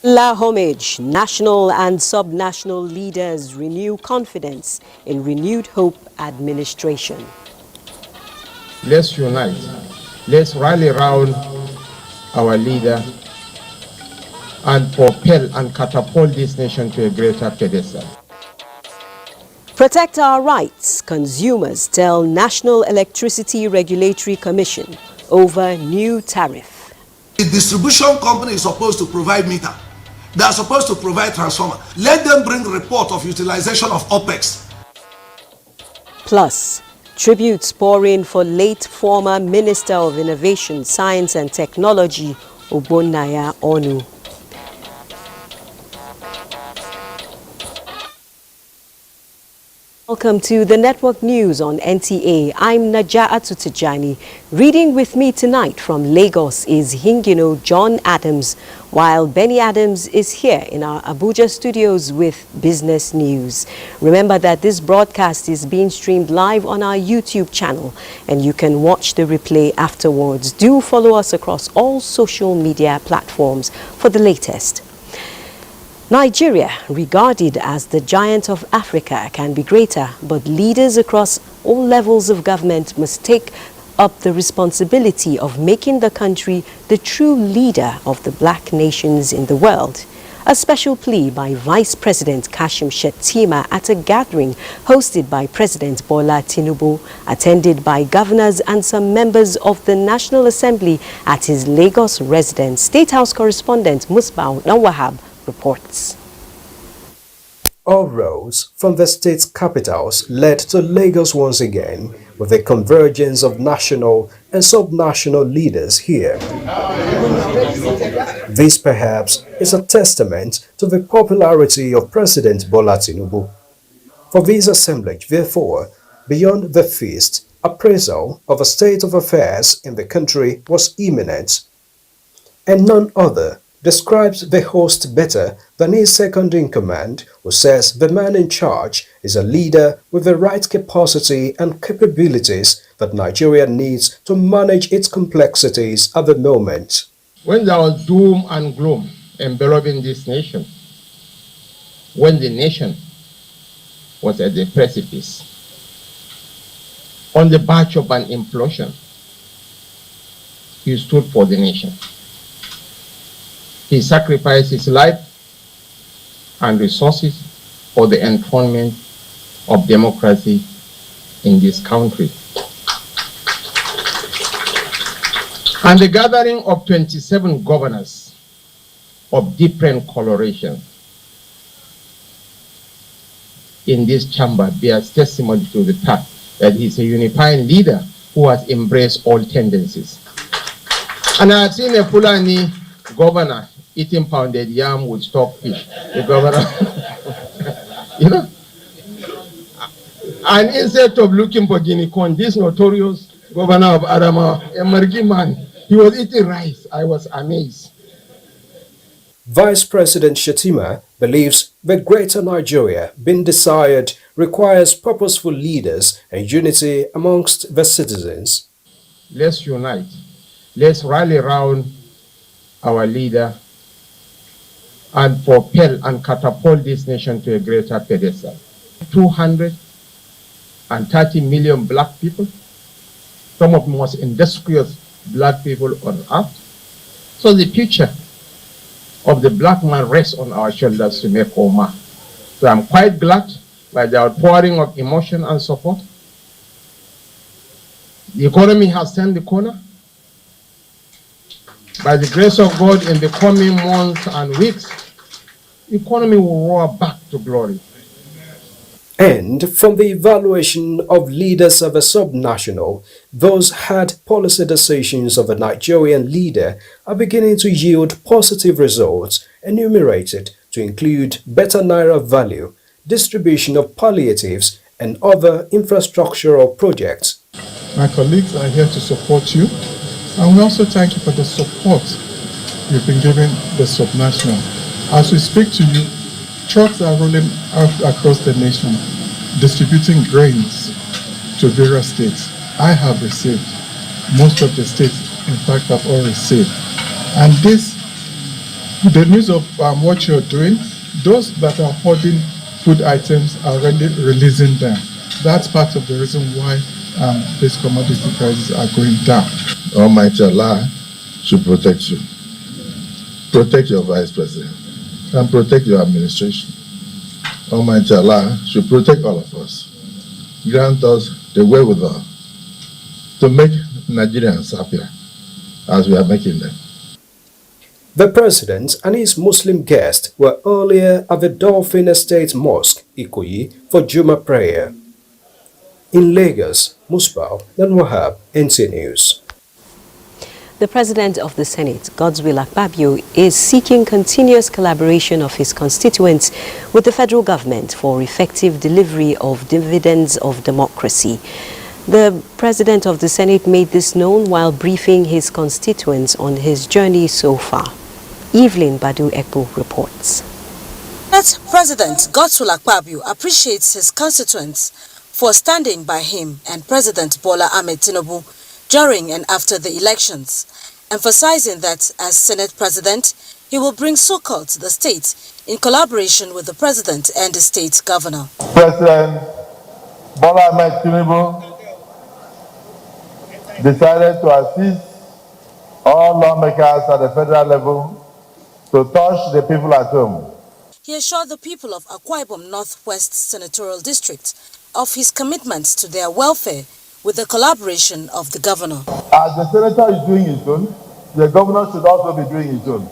La homage, national and sub-national leaders renew confidence in renewed hope administration. Let's unite. Let's rally around our leader and propel and catapult this nation to a greater pedestal. Protect our rights, consumers tell National Electricity Regulatory Commission over new tariff. The distribution company is supposed to provide meter. They are supposed to provide transformer. Let them bring report of utilization of OPEX. Plus, tributes pour in for late former Minister of Innovation, Science and Technology, Obonnaya Onu. Welcome to the Network News on NTA. I'm Naja'atu Tijani. Reading with me tonight from Lagos is Hingino John Adams, while Benny Adams is here in our Abuja studios with business news. Remember that this broadcast is being streamed live on our YouTube channel, and you can watch the replay afterwards. Do follow us across all social media platforms for the latest. Nigeria, regarded as the giant of Africa, can be greater, but leaders across all levels of government must take up the responsibility of making the country the true leader of the black nations in the world. A special plea by Vice President Kashim Shettima at a gathering hosted by President Bola Tinubu, attended by governors and some members of the National Assembly at his Lagos residence. State House correspondent Musbah Nawahab reports. All roads from the state's capitals led to Lagos once again, with a convergence of national and subnational leaders here. This perhaps is a testament to the popularity of President Bola Tinubu. For this assemblage, therefore, beyond the feast, appraisal of a state of affairs in the country was imminent, and none other describes the host better than his second-in-command, who says the man in charge is a leader with the right capacity and capabilities that Nigeria needs to manage its complexities at the moment. When there was doom and gloom enveloping this nation, when the nation was at the precipice, on the verge of an implosion, he stood for the nation. He sacrificed his life and resources for the enthronement of democracy in this country. And the gathering of 27 governors of different coloration in this chamber bears testimony to the fact that he's a unifying leader who has embraced all tendencies. And I have seen a Fulani governor eating pounded yam with stockfish. The governor, you know, and instead of looking for guinea corn, this notorious governor of Adamawa, a Margi man, he was eating rice. I was amazed. Vice President Shettima believes the greater Nigeria being desired requires purposeful leaders and unity amongst the citizens. Let's unite. Let's rally around our leader and propel and catapult this nation to a greater pedestal. 230 million black people, some of the most industrious black people on earth. So the future of the black man rests on our shoulders to make Oma. So I'm quite glad by the outpouring of emotion and support. The economy has turned the corner. By the grace of God, in the coming months and weeks, the economy will roar back to glory. And from the evaluation of leaders of a subnational, those hard policy decisions of a Nigerian leader are beginning to yield positive results, enumerated to include better naira value, distribution of palliatives, and other infrastructural projects. My colleagues are here to support you, and we also thank you for the support you've been giving the subnational. As we speak to you, trucks are rolling out across the nation, distributing grains to various states. I have received. Most of the states, in fact, have all received. And this the news of what you're doing, those that are hoarding food items are already releasing them. That's part of the reason why these commodity prices are going down. Almighty Allah should protect you. Protect your vice president and protect your administration. Almighty Allah should protect all of us. Grant us the wherewithal to make Nigerians happier as we are making them. The president and his Muslim guest were earlier at the Dolphin Estate Mosque, Ikoyi, for Juma prayer. In Lagos, Musbah and Wahab, NTA News. The President of the Senate, Godswill Akpabio, is seeking continuous collaboration of his constituents with the federal government for effective delivery of dividends of democracy. The President of the Senate made this known while briefing his constituents on his journey so far. Evelyn Badu Ekpo reports. President Godswill Akpabio appreciates his constituents for standing by him and President Bola Ahmed Tinubu during and after the elections, emphasizing that as Senate President, he will bring succor to the state in collaboration with the President and the state governor. President Bola Ahmed Tinubu decided to assist all lawmakers at the federal level to touch the people at home. He assured the people of Akwa Ibom Northwest Senatorial District of his commitments to their welfare with the collaboration of the governor. As the senator is doing his own, the governor should also be doing his own.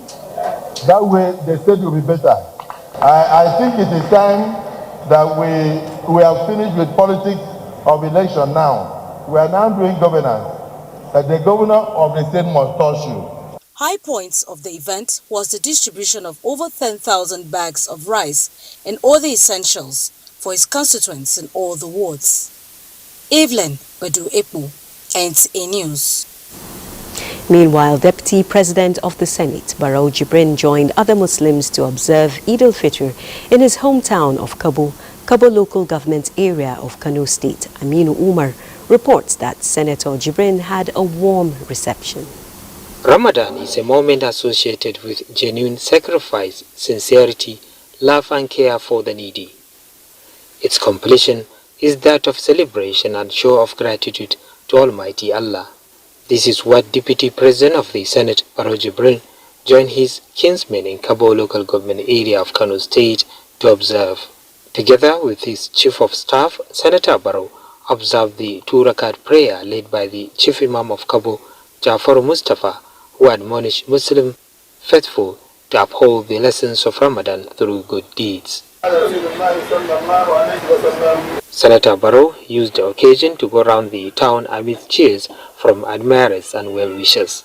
That way the state will be better. I think it is time that we have finished with politics of election now. We are now doing governance. That the governor of the state must touch you. High points of the event was the distribution of over 10,000 bags of rice and other essentials for his constituents in all the wards. Evelyn Badu Ekpo, NTA News. Meanwhile, Deputy President of the Senate, Barrow Jibrin, joined other Muslims to observe Eid al-Fitr in his hometown of Kabo local government area of Kano State. Aminu Umar reports that Senator Jibrin had a warm reception. Ramadan is a moment associated with genuine sacrifice, sincerity, love and care for the needy. Its completion is that of celebration and show of gratitude to Almighty Allah. This is what Deputy President of the Senate, Barrow Jibrin, joined his kinsmen in Kabo local government area of Kano State to observe. Together with his Chief of Staff, Senator Barrow observed the 2-rakat prayer led by the Chief Imam of Kabo, Jafar Mustafa, who admonished Muslim faithful to uphold the lessons of Ramadan through good deeds. Senator Barrow used the occasion to go around the town amid cheers from admirers and well-wishers.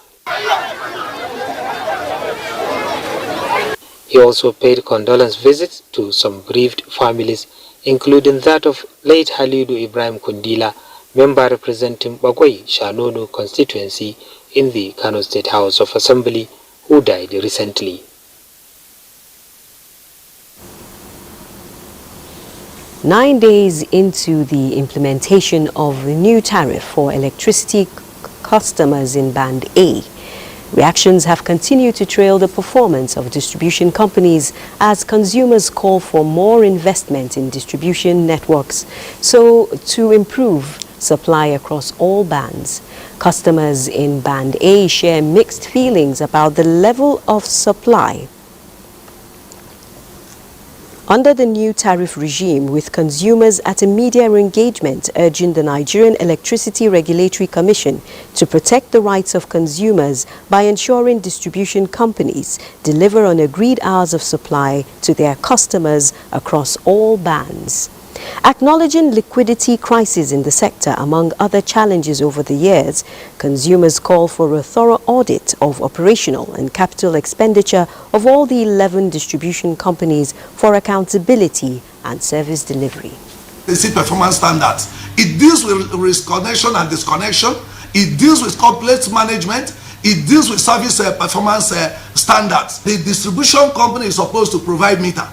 He also paid condolence visits to some bereaved families, including that of late Halidu Ibrahim Kundila, member representing Bagwai Shanono constituency in the Kano State House of Assembly, who died recently. Nine days into the implementation of the new tariff for electricity customers in Band A, reactions have continued to trail the performance of distribution companies as consumers call for more investment in distribution networks to improve supply across all bands. Customers in Band A share mixed feelings about the level of supply under the new tariff regime, with consumers at a media engagement urging the Nigerian Electricity Regulatory Commission to protect the rights of consumers by ensuring distribution companies deliver on agreed hours of supply to their customers across all bands. Acknowledging liquidity crisis in the sector, among other challenges over the years, consumers call for a thorough audit of operational and capital expenditure of all the 11 distribution companies for accountability and service delivery. Basic performance standards. It deals with risk connection and disconnection. It deals with complex management. It deals with service performance standards. The distribution company is supposed to provide meter.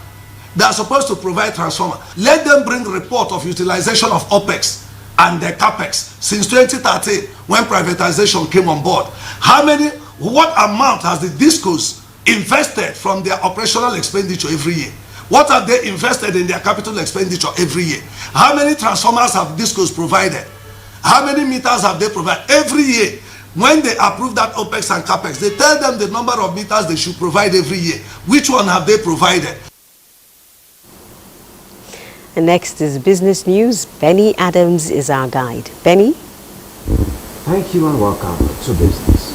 They are supposed to provide transformer. Let them bring report of utilization of OPEX and the CAPEX since 2013 when privatization came on board. What amount has the discos invested from their operational expenditure every year? What have they invested in their capital expenditure every year? How many transformers have DISCOs provided? How many meters have they provided? Every year, when they approve that OPEX and CAPEX, they tell them the number of meters they should provide every year. Which one have they provided? And next is business news. Benny Adams is our guide. Benny? Thank you and welcome to business.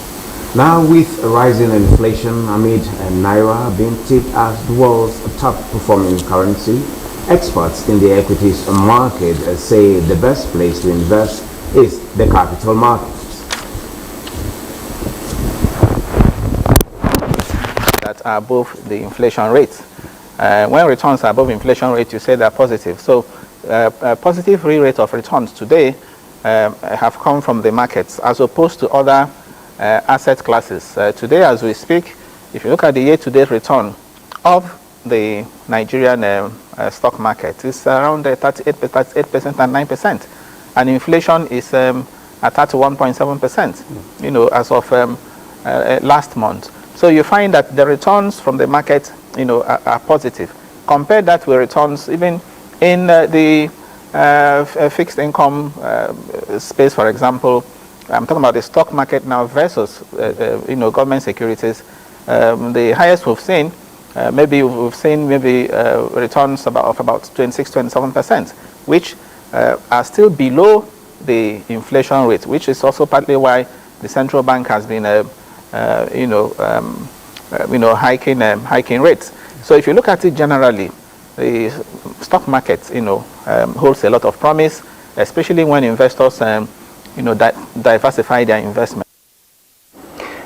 Now, with rising inflation amid Naira being tipped as the world's top performing currency, experts in the equities market say the best place to invest is the capital markets. That are above the inflation rate. When returns are above inflation rate, you say they're positive. So a positive rate of returns today have come from the markets as opposed to other asset classes. Today, as we speak, if you look at the year-to-date return of the Nigerian stock market, it's around 38% and 9%. And inflation is at 31.7%, you know, as of last month. So you find that the returns from the market, you know, are positive. Compare that with returns even in the fixed income space, for example. I'm talking about the stock market now versus, you know, government securities. The highest we've seen, maybe returns of about 26-27%, which are still below the inflation rate, which is also partly why the central bank has been, hiking rates. So if you look at it generally, the stock market, you know, holds a lot of promise, especially when investors, diversify their investment.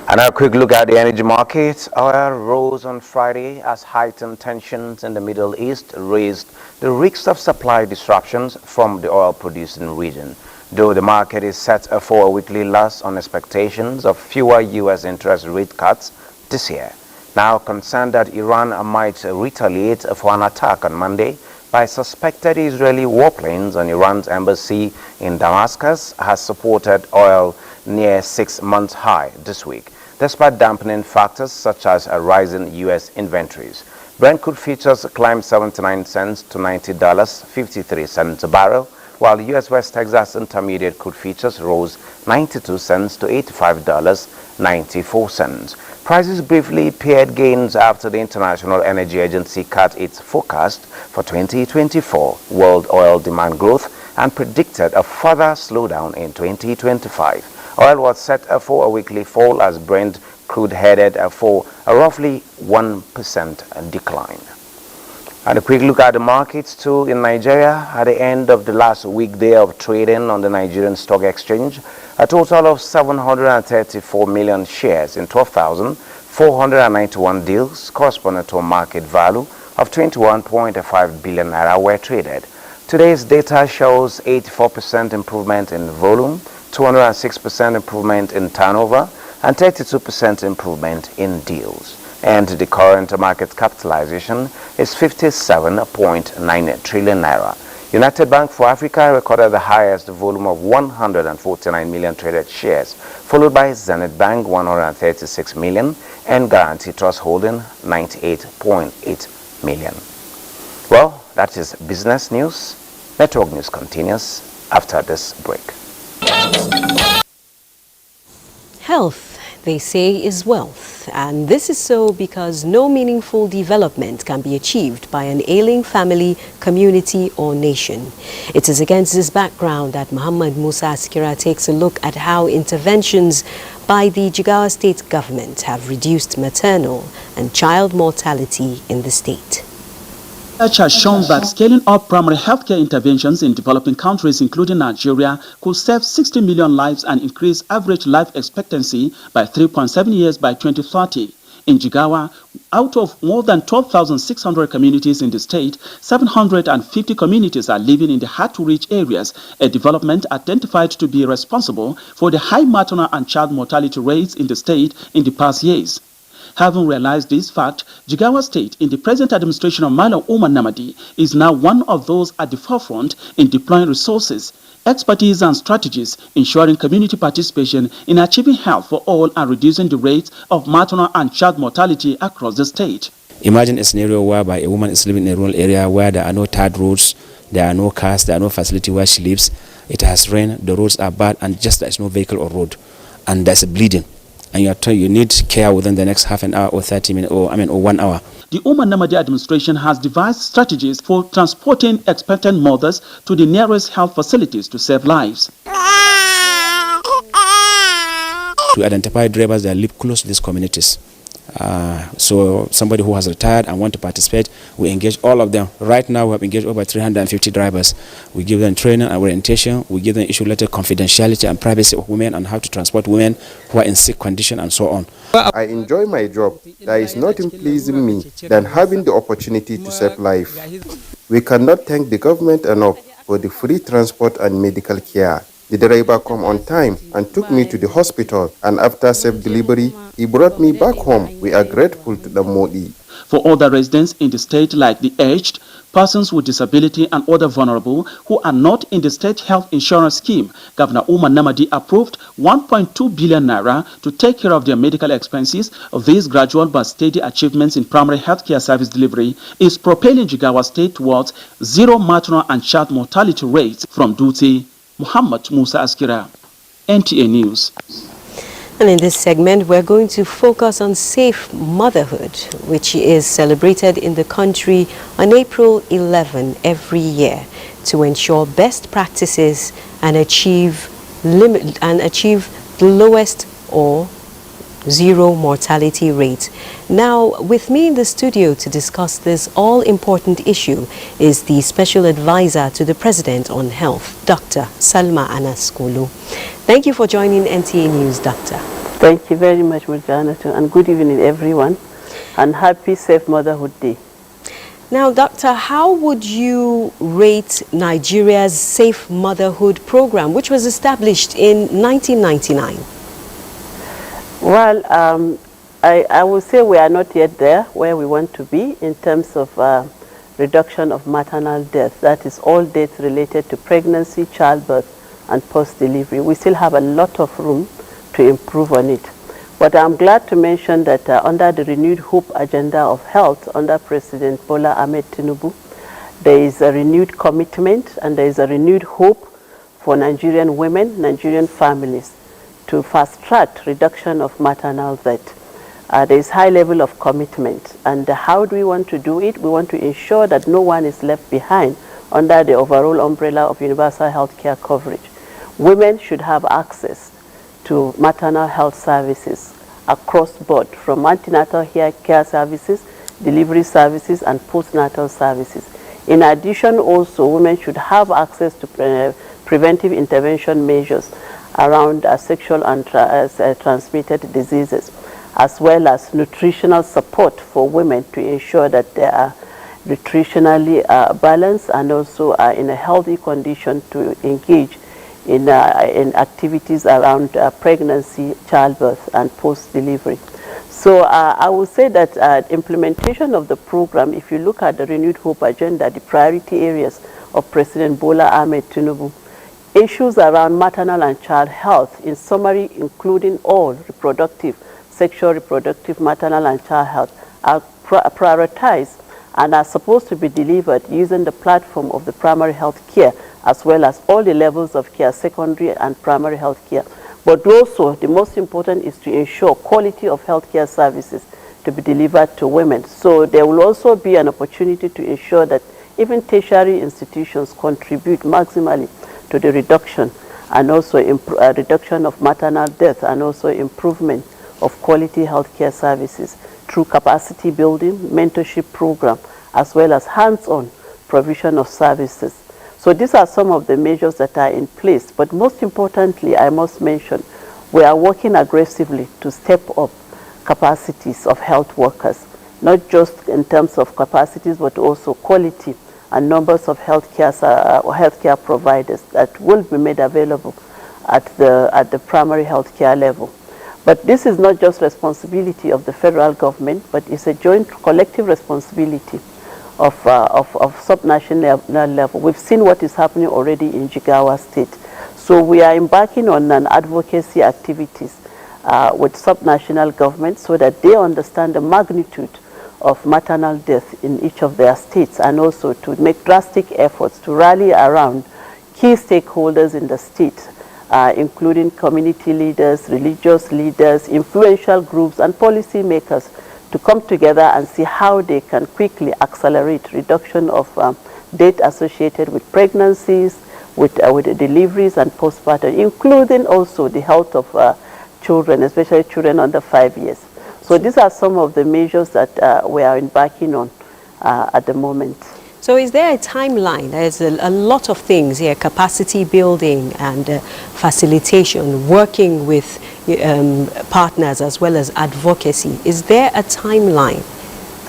And a quick look at the energy market. Oil rose on Friday as heightened tensions in the Middle East raised the risk of supply disruptions from the oil-producing region, though the market is set for a weekly loss on expectations of fewer U.S. interest rate cuts this year. Now concerned that Iran might retaliate for an attack on Monday by suspected Israeli warplanes on Iran's embassy in Damascus, has supported oil near 6-month high this week, despite dampening factors such as a rise in U.S. inventories. Brent crude futures climbed 79 cents to $90.53 a barrel, while U.S. West Texas Intermediate crude futures rose 92 cents to $85.94. Prices briefly paired gains after the International Energy Agency cut its forecast for 2024 world oil demand growth and predicted a further slowdown in 2025. Oil was set for a weekly fall as Brent crude headed for a roughly 1% decline. And a quick look at the markets too in Nigeria. At the end of the last weekday of trading on the Nigerian Stock Exchange, a total of 734 million shares in 12,491 deals, corresponding to a market value of 21.5 billion naira, were traded. Today's data shows 84% improvement in volume, 206% improvement in turnover, and 32% improvement in deals. And the current market capitalization is 57.9 trillion naira. United Bank for Africa recorded the highest volume of 149 million traded shares, followed by Zenith Bank 136 million and Guarantee Trust Holding 98.8 million. Well, that is business news. Network news continues after this break. Health, they say, is wealth, and this is so because no meaningful development can be achieved by an ailing family, community, or nation. It is against this background that Muhammad Musa Askira takes a look at how interventions by the Jigawa state government have reduced maternal and child mortality in the state. Research has shown that scaling up primary healthcare interventions in developing countries, including Nigeria, could save 60 million lives and increase average life expectancy by 3.7 years by 2030. In Jigawa, out of more than 12,600 communities in the state, 750 communities are living in the hard-to-reach areas, a development identified to be responsible for the high maternal and child mortality rates in the state in the past years. Having realized this fact, Jigawa State, in the present administration of Malam Umar Namadi, is now one of those at the forefront in deploying resources expertise and strategies, ensuring community participation in achieving health for all and reducing the rates of maternal and child mortality across the state. Imagine a scenario whereby a woman is living in a rural area where there are no tarred roads, there are no cars, there are no facility where she lives. It has rained, the roads are bad, and just there is no vehicle or road, and there's a bleeding, and you are told you need care within the next half an hour or 30 minutes or 1 hour. The Umar Namadi administration has devised strategies for transporting expectant mothers to the nearest health facilities to save lives. To identify drivers that live close to these communities. So somebody who has retired and want to participate, we engage all of them. Right now we have engaged over 350 drivers. We give them training and orientation. We give them issue-related confidentiality and privacy of women and how to transport women who are in sick condition and so on. I enjoy my job. There is nothing pleasing me than having the opportunity to save life. We cannot thank the government enough for the free transport and medical care. The driver came on time and took me to the hospital, and after safe delivery, he brought me back home. We are grateful to the Modi. For other residents in the state like the aged, persons with disability and other vulnerable who are not in the state health insurance scheme, Governor Umar Namadi approved 1.2 billion naira to take care of their medical expenses. These gradual but steady achievements in primary healthcare service delivery is propelling Jigawa State towards zero maternal and child mortality rates. From Dutse, Muhammad Musa Askira, NTA News. And in this segment, we're going to focus on safe motherhood, which is celebrated in the country on April 11 every year to ensure best practices and achieve the lowest or zero mortality rate. Now, with me in the studio to discuss this all-important issue is the Special Advisor to the President on Health, Dr. Salma Anas Kulu. Thank you for joining NTA News, Doctor. Thank you very much, Murjanatu, and good evening, everyone, and happy Safe Motherhood Day. Now, Doctor, how would you rate Nigeria's Safe Motherhood program, which was established in 1999? Well, I would say we are not yet there where we want to be in terms of reduction of maternal death. That is all deaths related to pregnancy, childbirth, and post-delivery. We still have a lot of room to improve on it. But I'm glad to mention that under the renewed hope agenda of health under President Bola Ahmed Tinubu, there is a renewed commitment and there is a renewed hope for Nigerian women, Nigerian families, to fast-track reduction of maternal death. There is high level of commitment. And how do we want to do it? We want to ensure that no one is left behind under the overall umbrella of universal health care coverage. Women should have access to maternal health services across board, from antenatal care services, delivery services, and postnatal services. In addition, also, women should have access to preventive intervention measures around sexual and transmitted diseases, as well as nutritional support for women to ensure that they are nutritionally balanced and also are in a healthy condition to engage in activities around pregnancy, childbirth, and post-delivery. So I would say that implementation of the program, if you look at the Renewed Hope agenda, the priority areas of President Bola Ahmed Tinubu, issues around maternal and child health, in summary, including all reproductive, sexual, reproductive, maternal, and child health, are prioritized and are supposed to be delivered using the platform of the primary health care, as well as all the levels of care, secondary and primary health care. But also, the most important is to ensure quality of healthcare services to be delivered to women. So there will also be an opportunity to ensure that even tertiary institutions contribute maximally to the reduction and also reduction of maternal death and also improvement of quality healthcare services through capacity building, mentorship program, as well as hands-on provision of services. So these are some of the measures that are in place. But most importantly, I must mention, we are working aggressively to step up capacities of health workers, not just in terms of capacities, but also quality and numbers of healthcare providers that will be made available at the primary healthcare level. But this is not just responsibility of the federal government, but it's a joint collective responsibility of subnational level. We've seen what is happening already in Jigawa State. So we are embarking on an advocacy activities with subnational governments so that they understand the magnitude of maternal death in each of their states, and also to make drastic efforts to rally around key stakeholders in the state, including community leaders, religious leaders, influential groups, and policymakers, to come together and see how they can quickly accelerate reduction of death associated with pregnancies, with the deliveries and postpartum, including also the health of children, especially children under 5 years. So these are some of the measures that we are embarking on at the moment. So is there a timeline? There's a lot of things here: capacity building and facilitation, working with partners as well as advocacy. Is there a timeline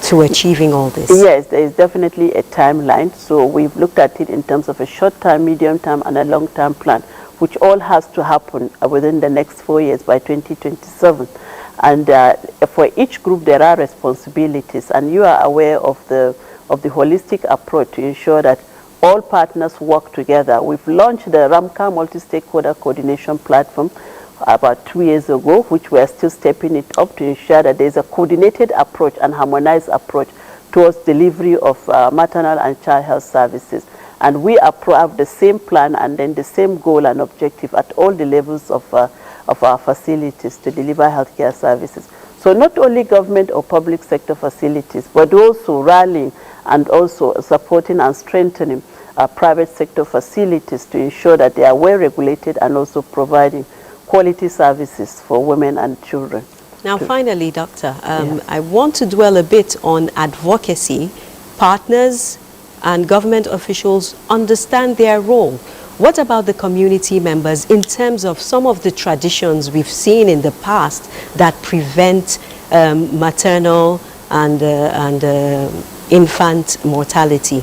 to achieving all this? Yes, there is definitely a timeline. So we've looked at it in terms of a short-term, medium-term, and a long-term plan, which all has to happen within the next 4 years by 2027. And for each group, there are responsibilities, and you are aware of the holistic approach to ensure that all partners work together. We've launched the RAMCA Multi-Stakeholder Coordination Platform about 2 years ago, which we are still stepping it up to ensure that there's a coordinated approach and harmonized approach towards delivery of maternal and child health services. And we have the same plan and then the same goal and objective at all the levels of our facilities to deliver healthcare services. So not only government or public sector facilities, but also rallying and also supporting and strengthening private sector facilities to ensure that they are well regulated and also providing quality services for women and children. Now finally, Doctor, I want to dwell a bit on advocacy. Partners and government officials understand their role. What about the community members in terms of some of the traditions we've seen in the past that prevent maternal and infant mortality?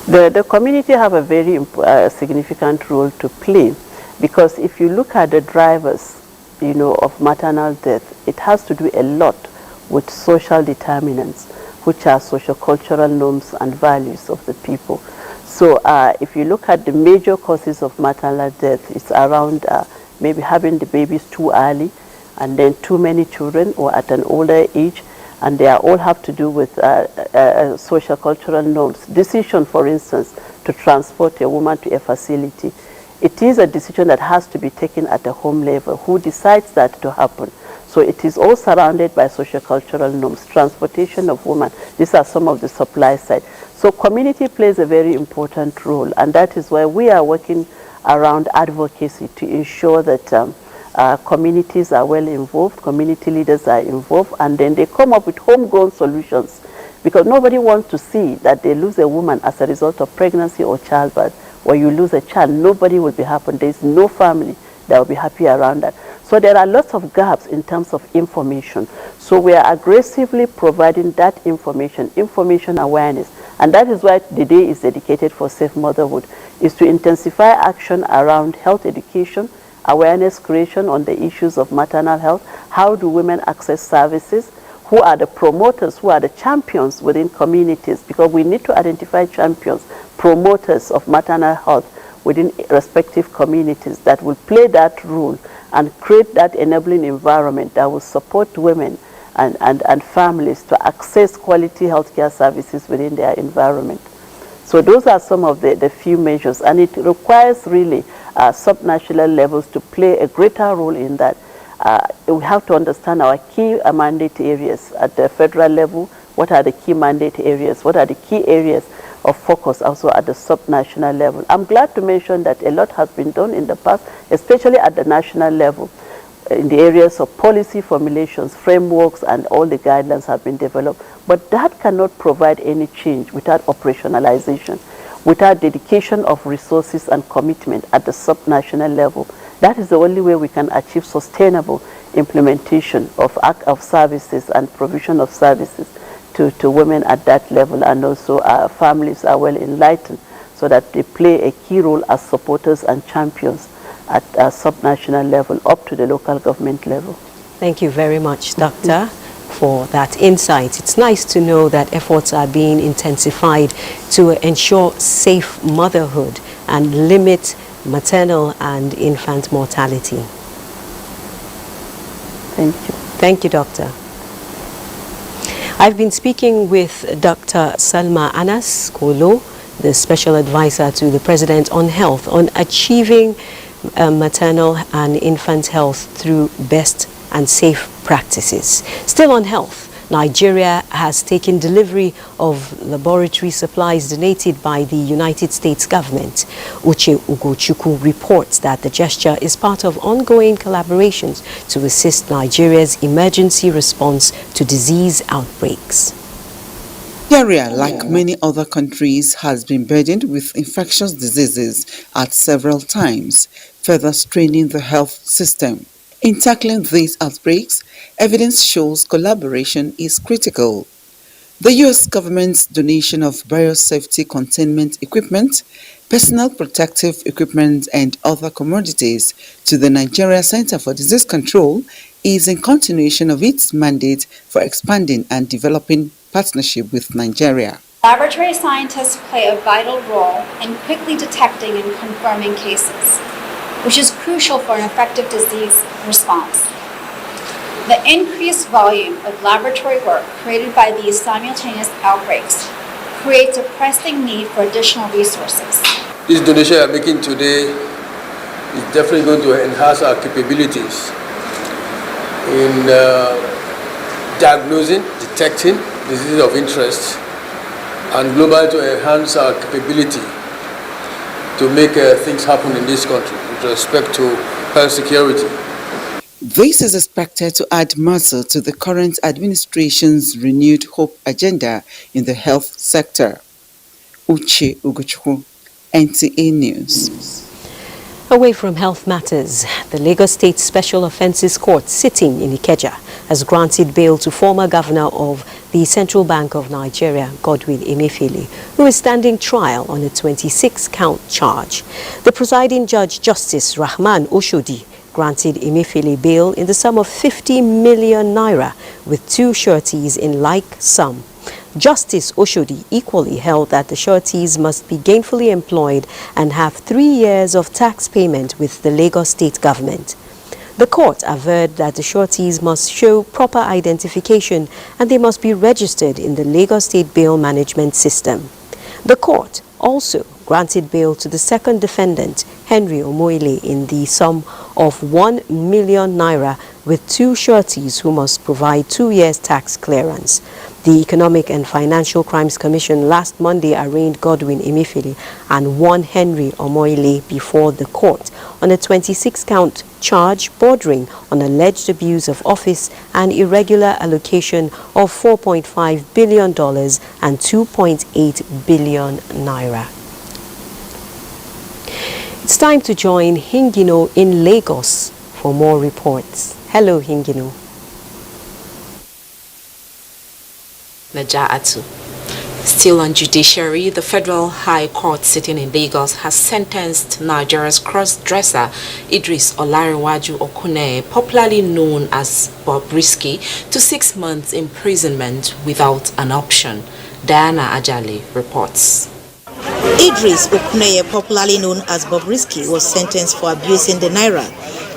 The community have a very significant role to play, because if you look at the drivers, of maternal death, it has to do a lot with social determinants, which are socio-cultural norms and values of the people. So if you look at the major causes of maternal death, it's around maybe having the babies too early, and then too many children or at an older age, and they all have to do with social cultural norms. Decision, for instance, to transport a woman to a facility. It is a decision that has to be taken at the home level. Who decides that to happen? So it is all surrounded by socio-cultural norms. Transportation of women, these are some of the supply side. So community plays a very important role, and that is why we are working around advocacy to ensure that communities are well involved, community leaders are involved, and then they come up with homegrown solutions, because nobody wants to see that they lose a woman as a result of pregnancy or childbirth, or you lose a child. Nobody will be happy. There is no family that will be happy around that. So there are lots of gaps in terms of information. So we are aggressively providing that information awareness. And that is why the day is dedicated for safe motherhood, is to intensify action around health education, awareness creation on the issues of maternal health. How do women access services? Who are the promoters? Who are the champions within communities? Because we need to identify champions, promoters of maternal health within respective communities that will play that role and create that enabling environment that will support women and families to access quality healthcare services within their environment. So those are some of the few measures, and it requires really subnational levels to play a greater role in that. We have to understand our key mandate areas at the federal level. What are the key mandate areas? What are the key areas of focus also at the subnational level? I'm glad to mention that a lot has been done in the past, especially at the national level, in the areas of policy formulations, frameworks, and all the guidelines have been developed. But that cannot provide any change without operationalization, without dedication of resources and commitment at the subnational level. That is the only way we can achieve sustainable implementation of services and provision of services to women at that level, and also our families are well enlightened so that they play a key role as supporters and champions at a subnational level up to the local government level. Thank you very much, Doctor. for that insight. It's nice to know that efforts are being intensified to ensure safe motherhood and limit maternal and infant mortality. Thank you. Thank you, Doctor. I've been speaking with Dr. Salma Anas Kolo, the Special Advisor to the President on Health, on achieving maternal and infant health through best and safe practices. Still on health, Nigeria has taken delivery of laboratory supplies donated by the United States government. Uche Ugochukwu reports that the gesture is part of ongoing collaborations to assist Nigeria's emergency response to disease outbreaks. Nigeria, like many other countries, has been burdened with infectious diseases at several times, further straining the health system. In tackling these outbreaks, evidence shows collaboration is critical. The U.S. government's donation of biosafety containment equipment, personal protective equipment, and other commodities to the Nigeria Center for Disease Control is in continuation of its mandate for expanding and developing partnership with Nigeria. Laboratory scientists play a vital role in quickly detecting and confirming cases, which is crucial for an effective disease response. The increased volume of laboratory work created by these simultaneous outbreaks creates a pressing need for additional resources. This donation I'm making today is definitely going to enhance our capabilities in diagnosing, detecting diseases of interest, and globally to enhance our capability to make things happen in this country with respect to health security. This is expected to add muscle to the current administration's renewed hope agenda in the health sector. Uche Ugochukwu, NTA News. Away from health matters, the Lagos State Special Offences Court sitting in Ikeja has granted bail to former governor of the Central Bank of Nigeria, Godwin Emefiele, who is standing trial on a 26-count charge. The presiding judge, Justice Rahman Oshodi, granted Emefiele bail in the sum of 50 million naira with two sureties in like sum. Justice Oshodi equally held that the sureties must be gainfully employed and have 3 years of tax payment with the Lagos State government. The court averred that the sureties must show proper identification and they must be registered in the Lagos State bail management system. The court also granted bail to the second defendant, Henry Omoile, in the sum of 1 million naira with two sureties who must provide 2 years tax clearance. The Economic and Financial Crimes Commission last Monday arraigned Godwin Emefiele and one Henry Omoile before the court on a 26-count charge bordering on alleged abuse of office and irregular allocation of $4.5 billion and 2.8 billion naira. It's time to join Hingino in Lagos for more reports. Hello, Hingino. Naja'atu. Still on judiciary, the Federal High Court sitting in Lagos has sentenced Nigeria's cross-dresser Idris Olariwaju Okune, popularly known as Bobrisky, to 6 months imprisonment without an option. Diana Ajale reports. Idris Okuneye, popularly known as Bobrisky, was sentenced for abusing the naira.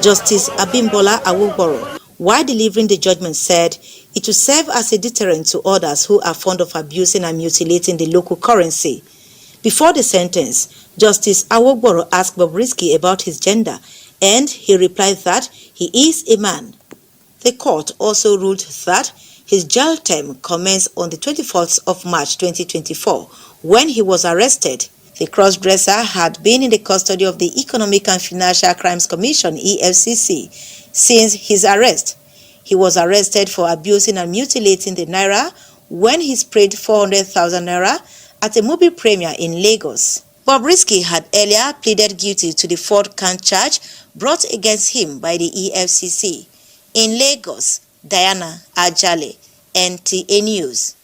Justice Abimbola Awogboro, while delivering the judgment, said it will serve as a deterrent to others who are fond of abusing and mutilating the local currency. Before the sentence, Justice Awogboro asked Bobrisky about his gender, and he replied that he is a man. The court also ruled that his jail term commenced on the 24th of March 2024 when he was arrested. The cross-dresser had been in the custody of the Economic and Financial Crimes Commission (EFCC) since his arrest. He was arrested for abusing and mutilating the naira when he sprayed 400,000 naira at a mobile premier in Lagos. Bobrisky had earlier pleaded guilty to the 4th count charge brought against him by the EFCC. In Lagos, Diana Ajale, NTA News.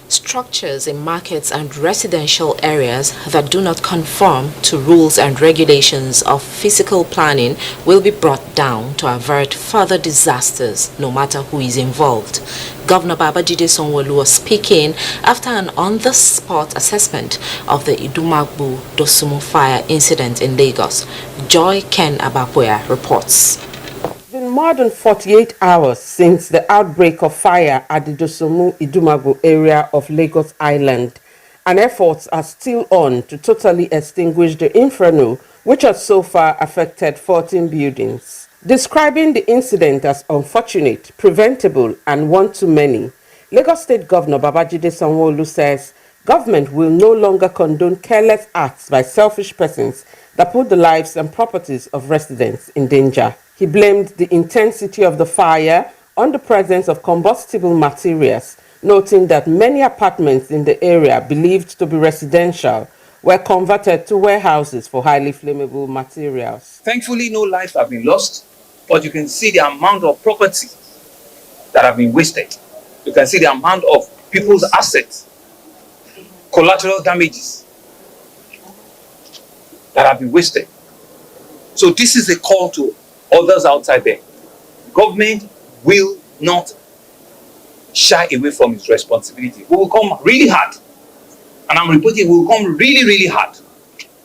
Structures in markets and residential areas that do not conform to rules and regulations of physical planning will be brought down to avert further disasters, no matter who is involved. Governor Babajide Sanwo-Olu was speaking after an on-the-spot assessment of the Idumagbu Dosumu fire incident in Lagos. Joy Ken Abapoya reports. It's been more than 48 hours since the outbreak of fire at the Dosumu Idumagbu area of Lagos Island, and efforts are still on to totally extinguish the inferno, which has so far affected 14 buildings. Describing the incident as unfortunate, preventable, and one too many, Lagos State Governor Babajide Sanwo-Olu says government will no longer condone careless acts by selfish persons that put the lives and properties of residents in danger. He blamed the intensity of the fire on the presence of combustible materials, noting that many apartments in the area believed to be residential were converted to warehouses for highly flammable materials. Thankfully, no lives have been lost, but you can see the amount of property that have been wasted. You can see the amount of people's assets, collateral damages that have been wasted. So this is a call to others outside there. Government will not shy away from its responsibility. We will come really hard, and I'm reporting we will come really, really hard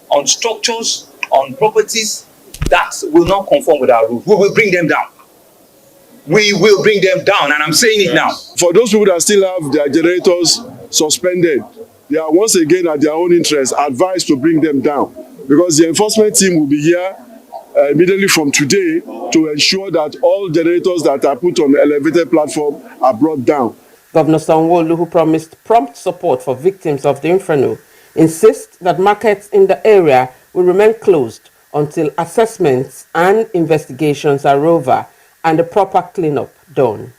on structures, on properties that will not conform with our rules. We will bring them down. We will bring them down, and I'm saying it now. For those people that still have their generators suspended, they are once again at their own interest advised to bring them down, because the enforcement team will be here immediately from today to ensure that all generators that are put on the elevated platform are brought down. Governor Sanwo-Olu, who promised prompt support for victims of the inferno, insists that markets in the area will remain closed until assessments and investigations are over and a proper cleanup done.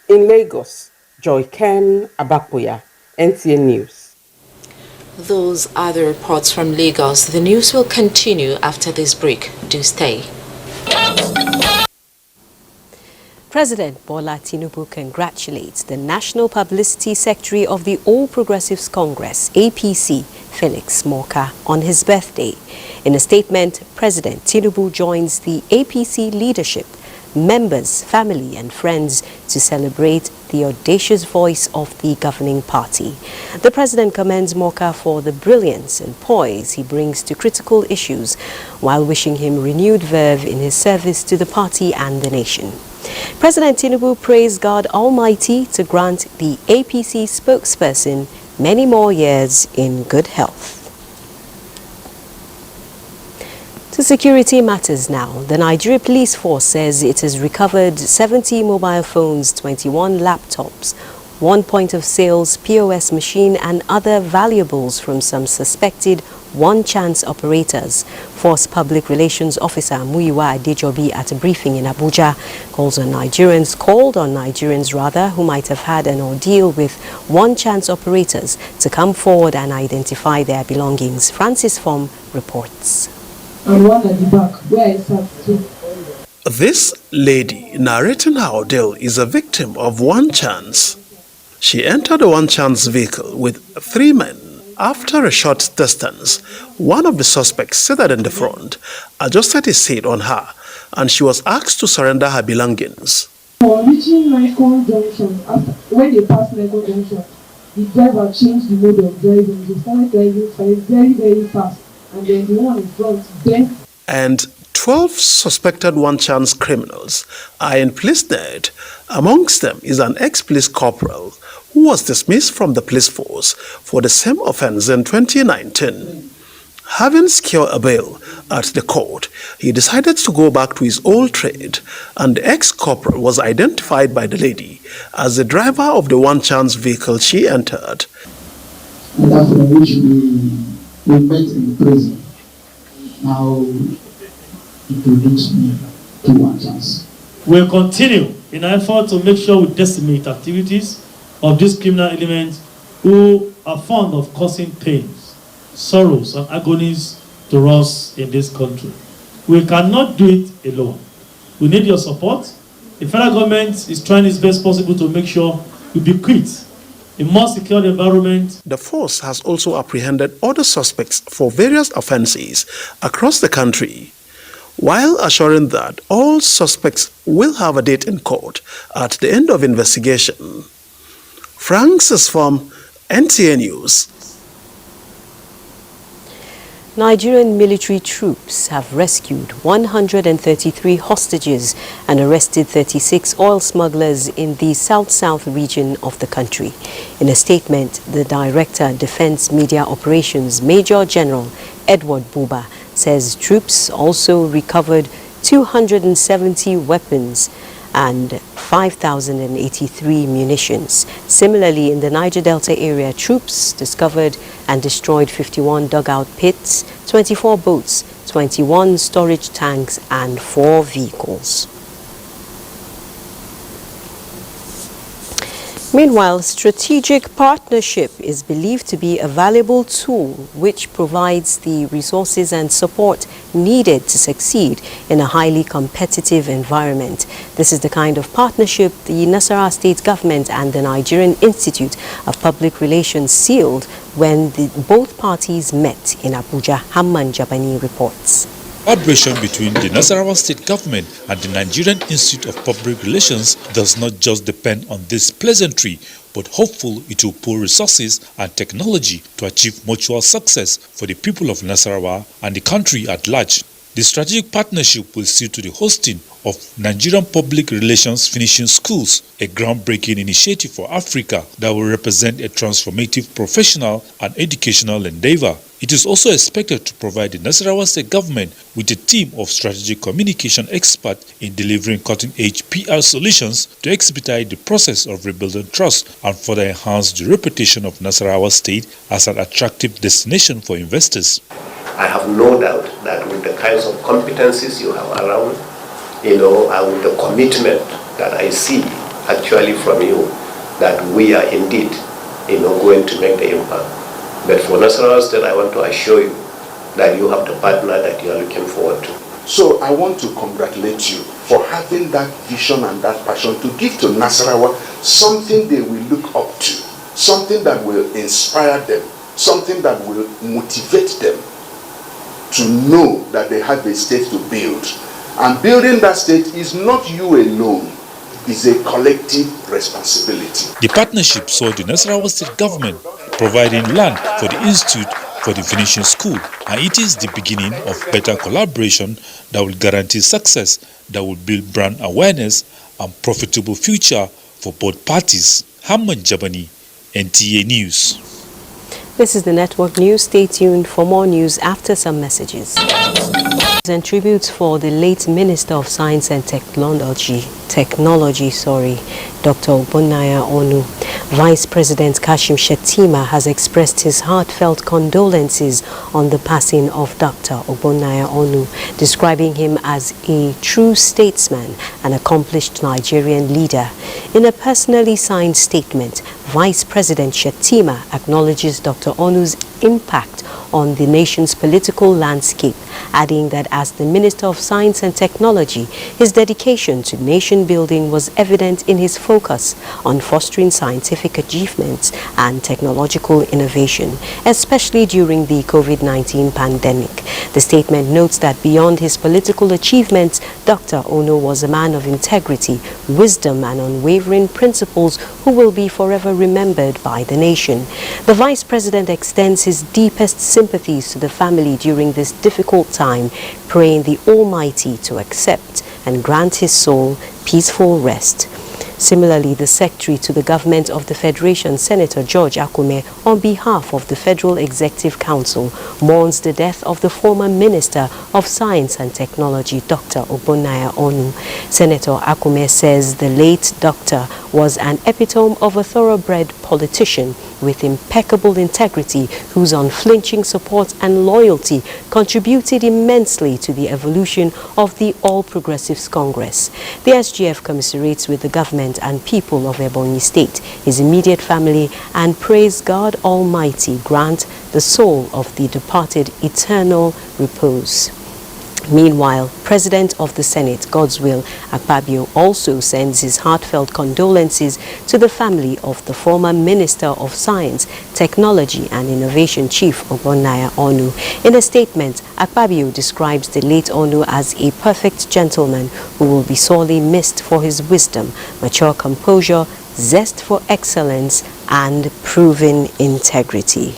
In Lagos, Joy Ken Abapoya, NTA News. Those are the reports from Lagos. The news will continue after this break. Do stay. President Bola Tinubu congratulates the National Publicity Secretary of the All Progressives Congress, APC, Felix Morka, on his birthday. In a statement, President Tinubu joins the APC leadership, members, family and friends to celebrate the audacious voice of the governing party. The president commends Morka for the brilliance and poise he brings to critical issues, while wishing him renewed verve in his service to the party and the nation. President Tinubu praised God Almighty to grant the APC spokesperson many more years in good health. To security matters now, the Nigeria Police Force says it has recovered 70 mobile phones, 21 laptops, 1 point of sales POS machine and other valuables from some suspected one-chance operators. Force Public Relations Officer Muyiwa Adejobi at a briefing in Abuja called on Nigerians who might have had an ordeal with one-chance operators to come forward and identify their belongings. Francis Form reports. This lady narrating her ordeal is a victim of one chance. She entered a one chance vehicle with 3 men. After a short distance, one of the suspects seated in the front adjusted his seat on her and she was asked to surrender her belongings. On reaching Nikon Junction, when they passed Nikon Junction, the driver changed the mode of driving. He started driving very, very fast. And then the one in front bent. And 12 suspected one-chance criminals are in police net. Amongst them is an ex-police corporal who was dismissed from the police force for the same offense in 2019. Having secured a bail at the court, he decided to go back to his old trade, and the ex-corporal was identified by the lady as the driver of the one-chance vehicle she entered. And that's which we met in prison. Now introduce me to one chance. We'll continue in our effort to make sure we decimate activities of these criminal elements who are fond of causing pains, sorrows, and agonies to us in this country. We cannot do it alone. We need your support. The federal government is trying its best possible to make sure we bequeath a more secure environment. The force has also apprehended other suspects for various offences across the country, while assuring that all suspects will have a date in court at the end of investigation. Francis from NTA News. Nigerian military troops have rescued 133 hostages and arrested 36 oil smugglers in the south-south region of the country. In a statement, the Director, Defense Media Operations, Major General Edward Buba, says troops also recovered 270 weapons and 5,083 munitions. Similarly, in the Niger Delta area, troops discovered and destroyed 51 dugout pits, 24 boats, 21 storage tanks, and 4 vehicles. Meanwhile, strategic partnership is believed to be a valuable tool which provides the resources and support needed to succeed in a highly competitive environment. This is the kind of partnership the Nasarawa State Government and the Nigerian Institute of Public Relations sealed when both parties met in Abuja, Hamman Jabani reports. Collaboration between the Nasarawa State Government and the Nigerian Institute of Public Relations does not just depend on this pleasantry, but hopeful it will pool resources and technology to achieve mutual success for the people of Nasarawa and the country at large. The strategic partnership will see to the hosting of Nigerian Public Relations Finishing Schools, a groundbreaking initiative for Africa that will represent a transformative professional and educational endeavor. It is also expected to provide the Nasarawa State Government with a team of strategic communication experts in delivering cutting-edge PR solutions to expedite the process of rebuilding trust and further enhance the reputation of Nasarawa State as an attractive destination for investors. I have no doubt that with the kinds of competencies you have around, and with the commitment that I see actually from you, that we are indeed, going to make the impact. But for Nasarawa State, I want to assure you that you have the partner that you are looking forward to. So I want to congratulate you for having that vision and that passion to give to Nasarawa something they will look up to, something that will inspire them, something that will motivate them to know that they have a state to build. And building that state is not you alone, it's a collective responsibility. The partnership saw the Nasarawa State Government providing land for the Institute for the Finishing School, and it is the beginning of better collaboration that will guarantee success, that will build brand awareness and profitable future for both parties. Hamman Jabani, NTA News. This is the Network News. Stay tuned for more news after some messages. And tributes for the late Minister of Science and Technology, Dr. Ogbonnaya Onu. Vice President Kashim Shettima has expressed his heartfelt condolences on the passing of Dr. Ogbonnaya Onu, describing him as a true statesman and accomplished Nigerian leader. In a personally signed statement, Vice President Shettima acknowledges Dr. Onu's impact on the nation's political landscape, adding that as the Minister of Science and Technology, his dedication to nation building was evident in his focus on fostering scientific achievements and technological innovation, especially during the COVID-19 pandemic. The statement notes that beyond his political achievements, Dr. Onu was a man of integrity, wisdom, and unwavering principles who will be forever remembered by the nation. The Vice President extends his deepest sympathies to the family during this difficult time, praying the Almighty to accept and grant his soul peaceful rest. Similarly, the Secretary to the Government of the Federation, Senator George Akume, on behalf of the Federal Executive Council, mourns the death of the former Minister of Science and Technology, Dr. Ogbonnaya Onu. Senator Akume says the late doctor was an epitome of a thoroughbred politician with impeccable integrity, whose unflinching support and loyalty contributed immensely to the evolution of the All Progressives Congress. The SGF commiserates with the government and people of Ebonyi State, his immediate family, and prays God Almighty grant the soul of the departed eternal repose. Meanwhile, President of the Senate, Godswill Akpabio, also sends his heartfelt condolences to the family of the former Minister of Science, Technology and Innovation Chief Ogbonnaya Onu. In a statement, Akpabio describes the late Onu as a perfect gentleman who will be sorely missed for his wisdom, mature composure, zest for excellence and proven integrity.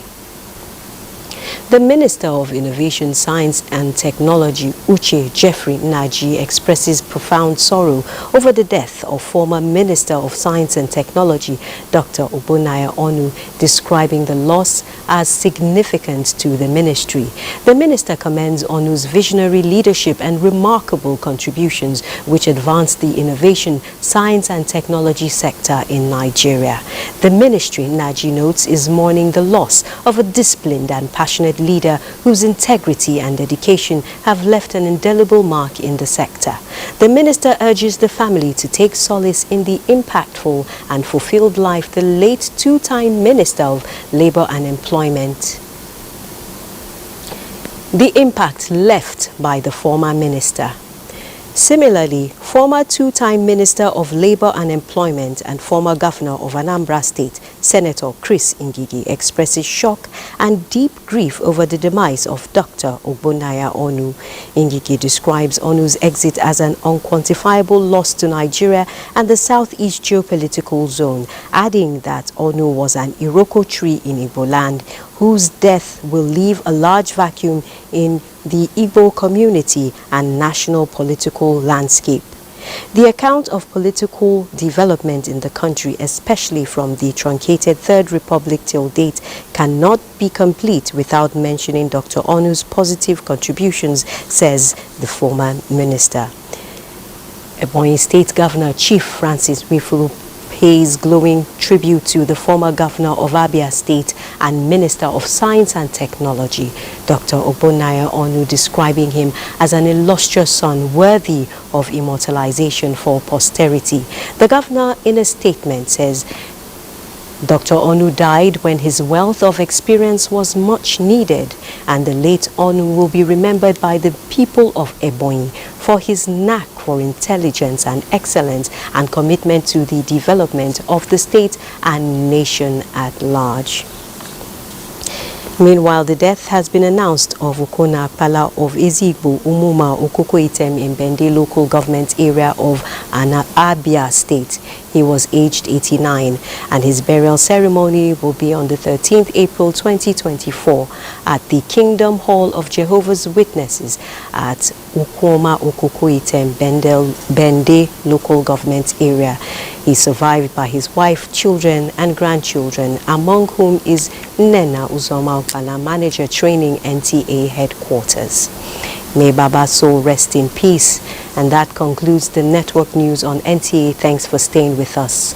The Minister of Innovation, Science and Technology, Uche Jeffrey Naji, expresses profound sorrow over the death of former Minister of Science and Technology, Dr. Ogbonnaya Onu, describing the loss as significant to the ministry. The minister commends Onu's visionary leadership and remarkable contributions which advanced the innovation, science and technology sector in Nigeria. The ministry, Naji notes, is mourning the loss of a disciplined and passionate leader whose integrity and dedication have left an indelible mark in the sector. The minister urges the family to take solace in the impactful and fulfilled life the late two-time Minister of Labour and Employment. The impact left by the former minister. Similarly, former two-time Minister of Labour and Employment and former Governor of Anambra State, Senator Chris Ngigi, expresses shock and deep grief over the demise of Dr. Ogbonnaya Onu. Ngigi describes Onu's exit as an unquantifiable loss to Nigeria and the southeast geopolitical zone, adding that Onu was an Iroko tree in Igbo land, whose death will leave a large vacuum in the Igbo community and national political landscape. The account of political development in the country, especially from the truncated Third Republic till date, cannot be complete without mentioning Dr. Onu's positive contributions, says the former minister. Ebonyi State Governor Chief Francis Wifulu pays glowing tribute to the former governor of Abia State and Minister of Science and Technology, Dr. Ogbonnaya Onu, describing him as an illustrious son worthy of immortalization for posterity. The governor, in a statement, says Dr. Onu died when his wealth of experience was much needed, and the late Onu will be remembered by the people of Ebonyi for his knack for intelligence and excellence and commitment to the development of the state and nation at large. Meanwhile, the death has been announced of Okona Pala of Ezigbo Umuma Okoko Item in Bende local government area of Abia State. He was aged 89, and his burial ceremony will be on the 13th April 2024 at the Kingdom Hall of Jehovah's Witnesses at Ukoma Okoko Item, Bende local government area. He is survived by his wife, children and grandchildren, among whom is Nena Uzoma Opala, Manager Training NTA Headquarters. May Baba's soul rest in peace. And that concludes the network news on NTA. Thanks for staying with us.